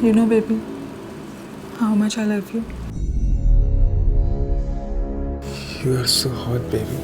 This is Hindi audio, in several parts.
You know, baby, how much I love you. You are so hot, baby.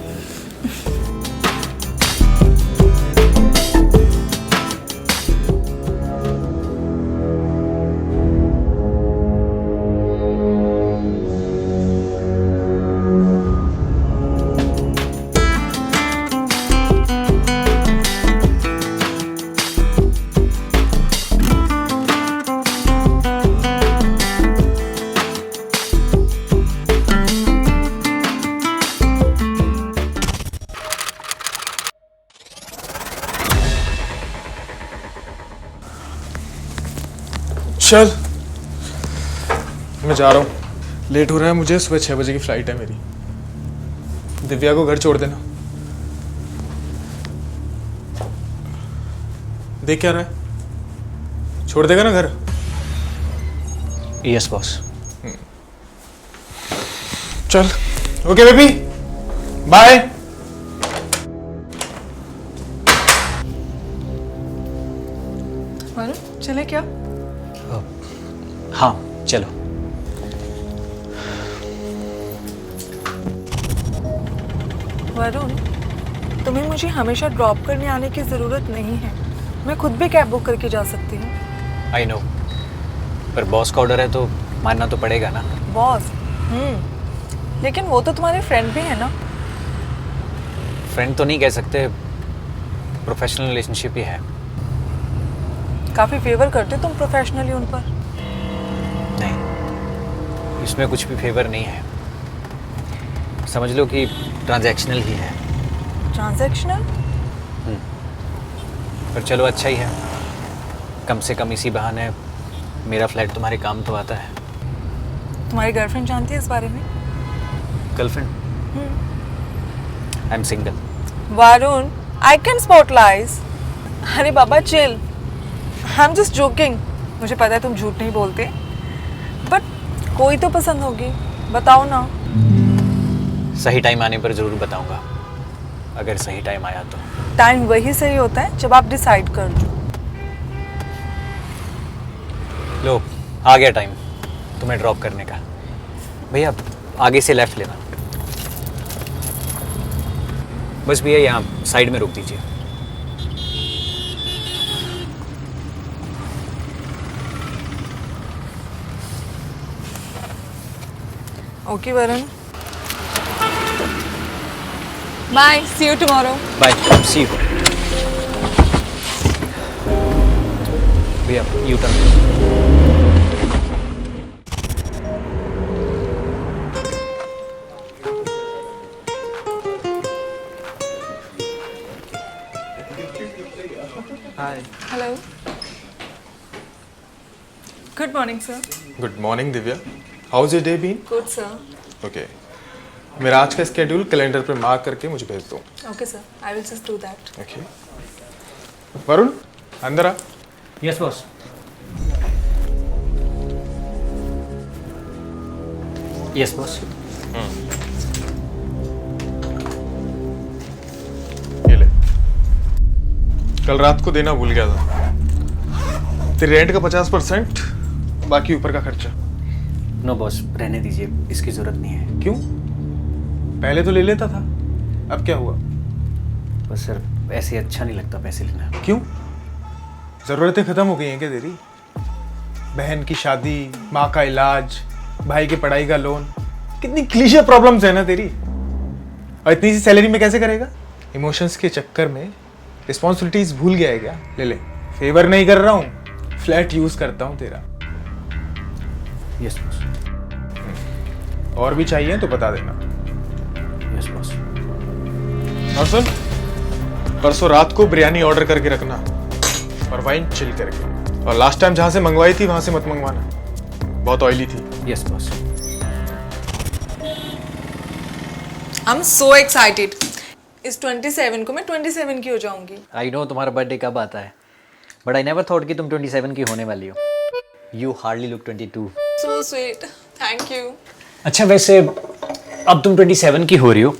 चल मैं जा रहा हूँ, लेट हो रहा है मुझे। सुबह 6 बजे की फ्लाइट है मेरी। दिव्या को घर छोड़ देना। देख क्या रहा है, छोड़ देगा ना घर? Yes boss. चल ओके बेबी, बाय। वरुण, चले क्या? हाँ चलो। वरुण, तुम्हें मुझे हमेशा ड्रॉप करने आने की ज़रूरत नहीं है। मैं खुद भी कैब बुक करके जा सकती हूँ। आई नो, पर बॉस का ऑर्डर है तो मानना तो पड़ेगा ना। बॉस? लेकिन वो तो तुम्हारे फ्रेंड भी है ना। फ्रेंड तो नहीं कह सकते, प्रोफेशनल रिलेशनशिप ही है। काफ़ी फेवर करते तुम प्रोफेशनली उन पर। नहीं, इसमें कुछ भी फेवर नहीं है। समझ लो कि ट्रांजैक्शनल ही है। ट्रांजैक्शनल? पर चलो अच्छा ही है, कम से कम इसी बहाने मेरा फ्लैट तुम्हारे काम तो आता है। तुम्हारी गर्लफ्रेंड जानती है इस बारे में? Girlfriend? I am single. Varun, I can spot lies. अरे बाबा chill, I am just joking. मुझे पता है तुम झूठ नहीं बोलते, बट कोई तो पसंद होगी, बताओ ना। सही टाइम आने पर ज़रूर बताऊंगा, अगर सही टाइम आया तो। टाइम वही सही होता है जब आप डिसाइड कर लो। लो आ गया टाइम तुम्हें ड्रॉप करने का। भैया आगे से लेफ्ट लेना, बस भैया यहाँ साइड में रोक दीजिए। Okay Varun, bye, see you tomorrow. Bye, see you. भैया U turn. Hi. Hello, good morning sir. Good morning Divya, how is your day been? Good sir. Okay, मेरा आज का स्केड्यूल कैलेंडर पे मार्क करके मुझे भेज दो। Okay sir, I will just do that. Okay Varun, अंदर आ। Yes boss. Yes boss. ये ले, कल रात को देना भूल गया था। तेरे रेंट का 50%, बाकी ऊपर का खर्चा। नो बॉस, रहने दीजिए, इसकी जरूरत नहीं है। क्यों? पहले तो ले लेता था, अब क्या हुआ? बस सर, ऐसे अच्छा नहीं लगता पैसे लेना। क्यों? ज़रूरतें ख़त्म हो गई हैं क्या तेरी? बहन की शादी, माँ का इलाज, भाई की पढ़ाई का लोन, कितनी क्लीशे प्रॉब्लम्स है ना तेरी। और इतनी सी सैलरी में कैसे करेगा? इमोशंस के चक्कर में रिस्पॉन्सिबिलिटीज भूल गया है क्या? ले ले, फेवर नहीं कर रहा हूँ, फ्लैट यूज़ करता हूँ तेरा। Yes boss. और भी चाहिए तो बता देना। Yes boss. और सुन, परसों रात को बिरयानी ऑर्डर करके रखना और वाइन चिल करके। और लास्ट टाइम जहाँ से मंगवाई थी वहाँ से मत मंगवाना, बहुत ऑयली थी। Yes boss. I am so excited. इस 27 को मैं 27 की हो जाऊंगी। आई नो तुम्हारा बर्थडे कब आता है, बट आई नेवर थॉट कि तुम 27 की होने वाली हो। You hardly look 22। So sweet, thank you. अच्छा वैसे अब तुम 27 की हो रही हो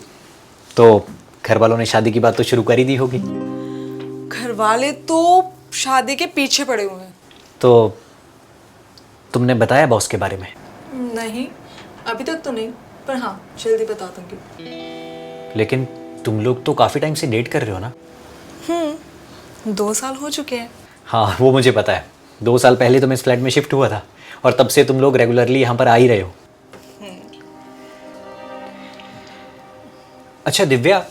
तो घर वालों ने शादी की बात तो शुरू कर ही दी होगी। घर वाले तो शादी के पीछे पड़े हुए हैं। तो तुमने बताया बॉस के बारे में? नहीं, अभी तक तो नहीं, पर हाँ जल्दी बता दूंगी। लेकिन तुम लोग तो काफ़ी टाइम से डेट कर रहे हो ना? 2 साल हो चुके हैं। हाँ, वो मुझे पता है। 2 साल पहले तुम इस फ्लैट में शिफ्ट हुआ था और तब से तुम लोग रेगुलरली यहाँ पर आ ही रहे हो। अच्छा दिव्या,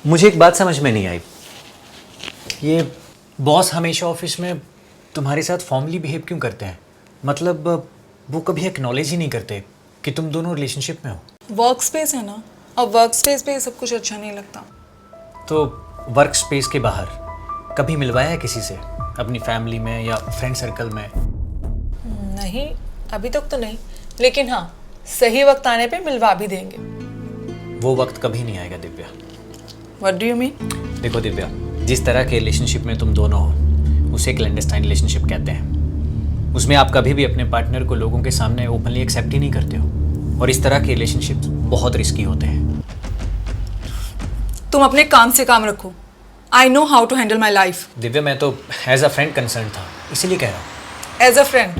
मुझे एक बात समझ में नहीं आई। ये बॉस हमेशा ऑफिस में तुम्हारे साथ फॉर्मली बिहेव क्यों करते हैं? मतलब वो कभी एक्नॉलेज ही नहीं करते कि तुम दोनों रिलेशनशिप में हो। वर्क स्पेस है ना, और वर्क स्पेस पे ये सब कुछ अच्छा नहीं लगता। तो वर्क स्पेस के बाहर कभी मिलवाया है किसी से, अपनी फैमिली में या फ्रेंड सर्कल में? नहीं, अभी तक तो नहीं, लेकिन हाँ सही वक्त आने पे मिलवा भी देंगे। वो वक्त कभी नहीं आएगा Divya. What do you mean? देखो दिव्या, जिस तरह के रिलेशनशिप में तुम दोनों हो उसे क्लैंडस्टाइन रिलेशनशिप कहते हैं। उसमें आप कभी भी अपने पार्टनर को लोगों के सामने ओपनली एक्सेप्ट ही नहीं करते हो, और इस तरह के रिलेशनशिप बहुत रिस्की होते हैं। तुम अपने काम से काम रखो। I know how to handle my life. Divya, मैं तो एज अ फ्रेंड कंसर्न था, इसीलिए कह रहा हूँ। As a friend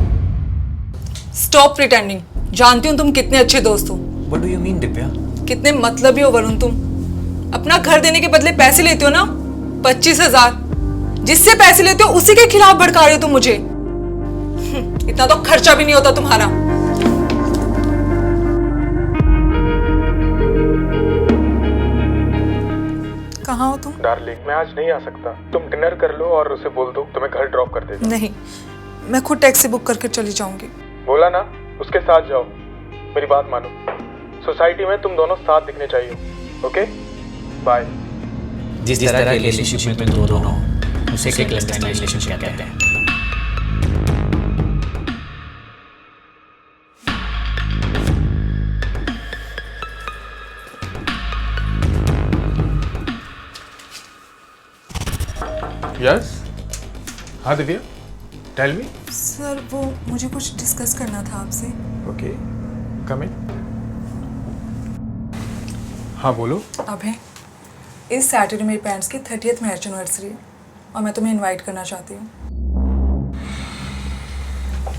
stop pretending. जानती हूँ तुम कितने अच्छे दोस्त हो। What do you mean Divya? कितने मतलबी हो वरुण तुम। अपना घर देने के बदले पैसे लेते हो ना, 25,000। जिससे पैसे लेते हो उसी के खिलाफ भड़का रहे हो तुम मुझे। इतना तो खर्चा भी नहीं होता तुम्हारा। कहाँ हो तुम? डार्लिंग, मैं आज नहीं आ सकता। तुम डिनर कर लो और उसे बोल दो तुम्हें घर ड्रॉप कर देगा। नहीं, मैं खुद टैक्सी बुक करके चली जाऊंगी। बोला ना, उसके साथ जाओ। मेरी बात मानो, सोसाइटी में तुम दोनों साथ दिखने चाहिए। Okay, bye. जिस तरह के रिलेशनशिप में तुम दोनों हो उसे क्लैंडस्टाइन रिलेशनशिप कहते हैं। यस, हाँ दिव्या, टेल मी। सर वो मुझे कुछ डिस्कस करना था आपसे। ओके, कम इन। हाँ बोलो। अभय, इस सैटरडे मेरी पेरेंट्स की 30th मैरिज एनिवर्सरी है और मैं तुम्हें इनवाइट करना चाहती हूँ।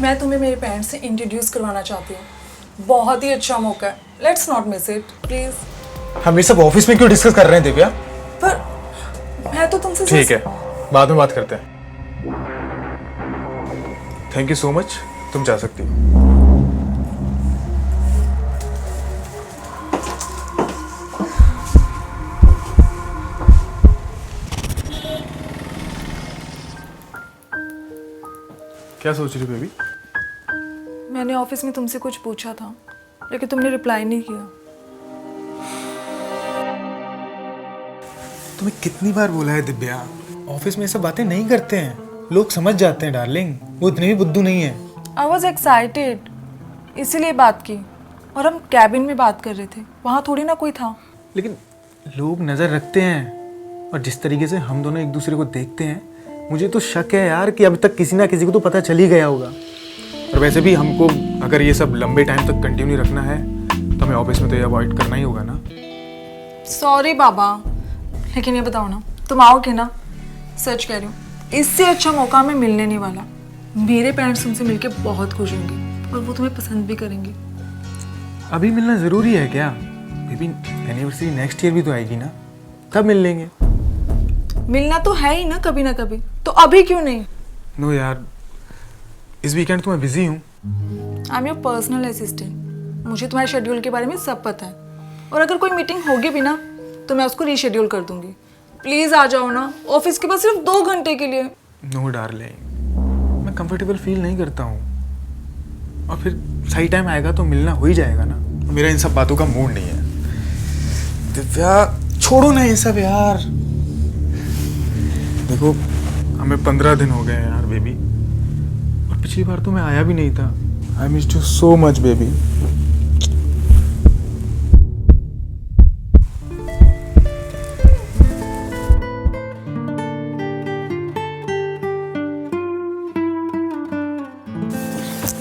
मैं तुम्हें मेरे पेरेंट्स से इंट्रोड्यूस करवाना चाहती हूँ। बहुत ही अच्छा मौका है, let's not miss it please. हम ये सब ऑफिस में क्यों डिस्कस कर रहे हैं दिव्या? पर मैं तो तुमसे ठीक है, बाद में बात करते हैं। थैंक यू सो मच, तुम जा सकती हो। क्या सोच रही बेबी? मैंने ऑफिस में तुमसे कुछ पूछा था, लेकिन तुमने रिप्लाई नहीं किया। तुम्हें कितनी बार बोला है दिव्या, ऑफिस में ये सब बातें नहीं करते हैं। लोग समझ जाते हैं डार्लिंग, वो इतने भी बुद्धू नहीं है। आई वॉज एक्साइटेड, इसीलिए बात की। और हम कैबिन में बात कर रहे थे, वहाँ थोड़ी ना कोई था। लेकिन लोग नज़र रखते हैं, और जिस तरीके से हम दोनों एक दूसरे को देखते हैं, मुझे तो शक है यार कि अभी तक किसी ना किसी को तो पता चल ही गया होगा। और वैसे भी हमको अगर ये सब लंबे टाइम तक कंटिन्यू रखना है तो हमें ऑफिस में तो ये अवॉइड करना ही होगा ना। सॉरी बाबा, लेकिन ये बताओ ना, तुम आओगे ना? सच कह रही हूँ, इससे अच्छा मौका हमें मिलने नहीं वाला। मेरे पेरेंट्स तुमसे मिलके बहुत खुश होंगे और वो तुम्हें पसंद भी करेंगे। अभी मिलना ज़रूरी है क्या? बेबी, एनिवर्सरी नेक्स्ट ईयर भी तो आएगी ना, तब मिल लेंगे। मिलना तो है ही ना कभी ना कभी, तो अभी क्यों नहीं? नो यार, इस वीकेंड तो मैं बिजी हूँ। I am your personal assistant. मुझे तुम्हारे शेड्यूल के बारे में सब पता है, और अगर कोई मीटिंग होगी भी ना तो मैं उसको रीशेड्यूल कर दूंगी। प्लीज आ जाओ ना, ऑफिस के पास सिर्फ 2 घंटे के लिए। नो डार्लिंग, मैं कंफर्टेबल फील नहीं करता हूँ, और फिर सही टाइम आएगा तो मिलना हो ही जाएगा ना। मेरा इन सब बातों का मूड नहीं है। दिव्या, छोड़ो ना ये सब यार। देखो, हमें 15 दिन हो गए हैं यार बेबी, और पिछली बार तो मैं आया भी नहीं था। I miss you so much baby.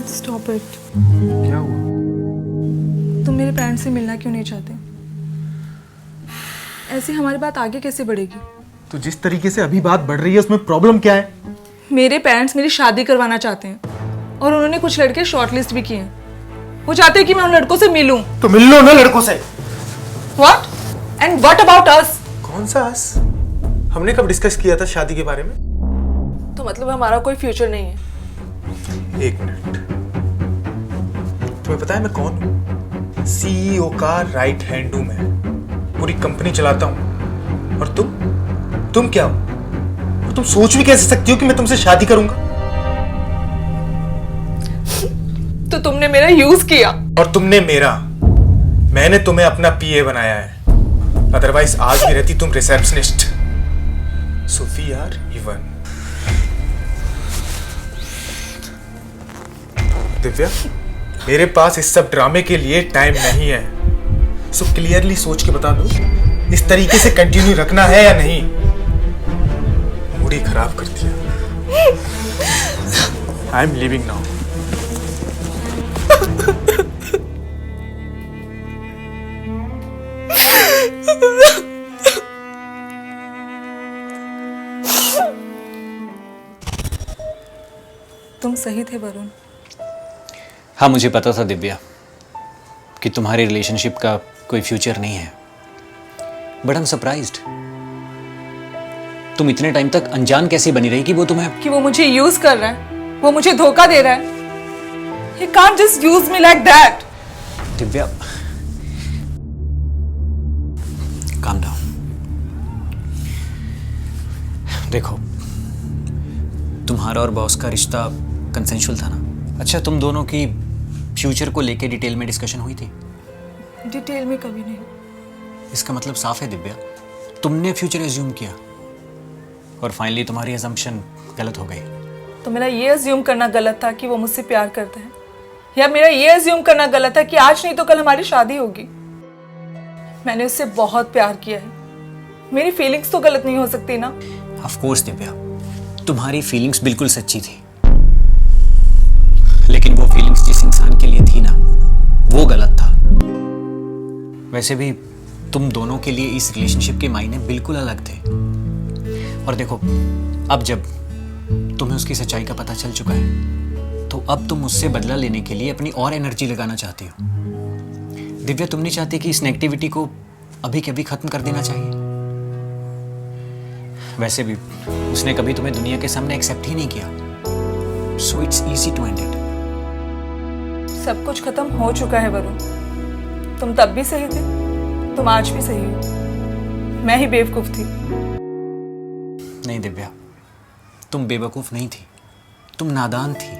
Stop it. क्या हुआ? तुम मेरे पेरेंट्स से मिलना क्यों नहीं चाहते? ऐसे हमारी बात आगे कैसे बढ़ेगी? तो जिस तरीके से अभी बात बढ़ रही है उसमें प्रॉब्लम क्या है? मेरे पेरेंट्स मेरी शादी करवाना चाहते हैं। और उन्होंने कुछ लड़के शॉर्टलिस्ट भी किए हैं। वो चाहते हैं कि मैं उन लड़कों से मिलूं। तो मिल लो ना लड़कों से। What? And what about us? कौन सा अस? हमने कब डिस्कस किया था शादी के बारे में? तो मतलब हमारा कोई फ्यूचर नहीं है? एक मिनट, तुम्हें पता है मैं कौन हूँ? सीईओ का राइट हैंड हूं मैं, पूरी कंपनी चलाता हूं। और तुम क्या हो? और तुम सोच भी कैसे सकती हो कि मैं तुमसे शादी करूंगा? तो तुमने मेरा यूज किया। और तुमने मेरा। मैंने तुम्हें अपना पीए बनाया है, अदरवाइज आज भी रहती तुम receptionist. So we are even. Divya, मेरे पास इस सब ड्रामे के लिए टाइम नहीं है। सो क्लियरली सोच के बता दो, इस तरीके से कंटिन्यू रखना है या नहीं? मूड ही खराब कर दिया। I am living now. तुम सही थे वरुण। हाँ, मुझे पता था दिव्या कि तुम्हारी रिलेशनशिप का कोई फ्यूचर नहीं है, बट आई एम सरप्राइज्ड। तुम इतने टाइम तक अनजान कैसे बनी रही कि वो मुझे यूज कर रहा है, वो मुझे धोखा दे रहा है। He can't just use me like that. Divya, calm down। देखो, तुम्हारा और बॉस का रिश्ता कंसेंशुअल था ना। अच्छा, तुम दोनों की फ्यूचर को लेके डिटेल में डिस्कशन हुई थी? डिटेल में कभी नहीं। इसका मतलब साफ है दिव्या, तुमने फ्यूचर एज्यूम किया और फाइनली तुम्हारी अजम्पशन गलत हो गई। तो मेरा ये अज्यूम करना गलत था कि वो मुझसे प्यार करता है, या मेरा ये अज्यूम करना गलत था कि आज नहीं तो कल हमारी शादी होगी? मैंने उससे बहुत प्यार किया है, मेरी फीलिंग्स तो गलत नहीं हो सकती ना? ऑफ कोर्स दिव्या, तुम्हारी फीलिंग्स बिल्कुल सच्ची थी, लेकिन वो फीलिंग्स जिस इंसान के लिए थी ना, वो गलत था। वैसे भी तुम दोनों के लिए इस रिलेशनशिप के मायने बिल्कुल अलग थे। और देखो, अब जब तुम्हें उसकी सच्चाई का पता चल चुका है, तो अब तुम उससे बदला लेने के लिए अपनी और एनर्जी लगाना चाहती हो। दिव्या, तुम नहीं चाहती कि इस नेगेटिविटी को अभी के अभी खत्म कर देना चाहिए? वैसे भी उसने कभी तुम्हें दुनिया के सामने एक्सेप्ट ही नहीं किया, so it's easy to end it. सब कुछ खत्म हो चुका है वरुण। तुम तब भी सही थे, तुम आज भी सही हो। मैं ही बेवकूफ थी। नहीं दिव्या, तुम बेवकूफ नहीं थी, तुम नादान थी।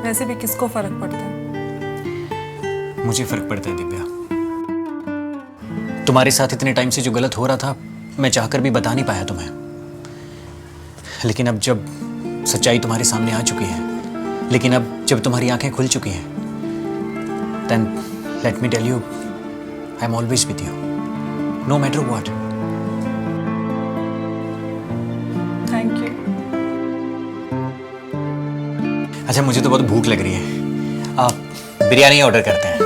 वैसे भी किसको फर्क पड़ता है? मुझे फर्क पड़ता है दिव्या। तुम्हारे साथ इतने टाइम से जो गलत हो रहा था, मैं चाहकर भी बता नहीं पाया तुम्हें। लेकिन अब जब सच्चाई तुम्हारे सामने आ चुकी है, लेकिन अब जब तुम्हारी आंखें खुल चुकी हैं, then let me tell you, I'm always with you, no matter what. Thank you. अच्छा, मुझे तो बहुत भूख लग रही है, आप बिरयानी ऑर्डर करते हैं।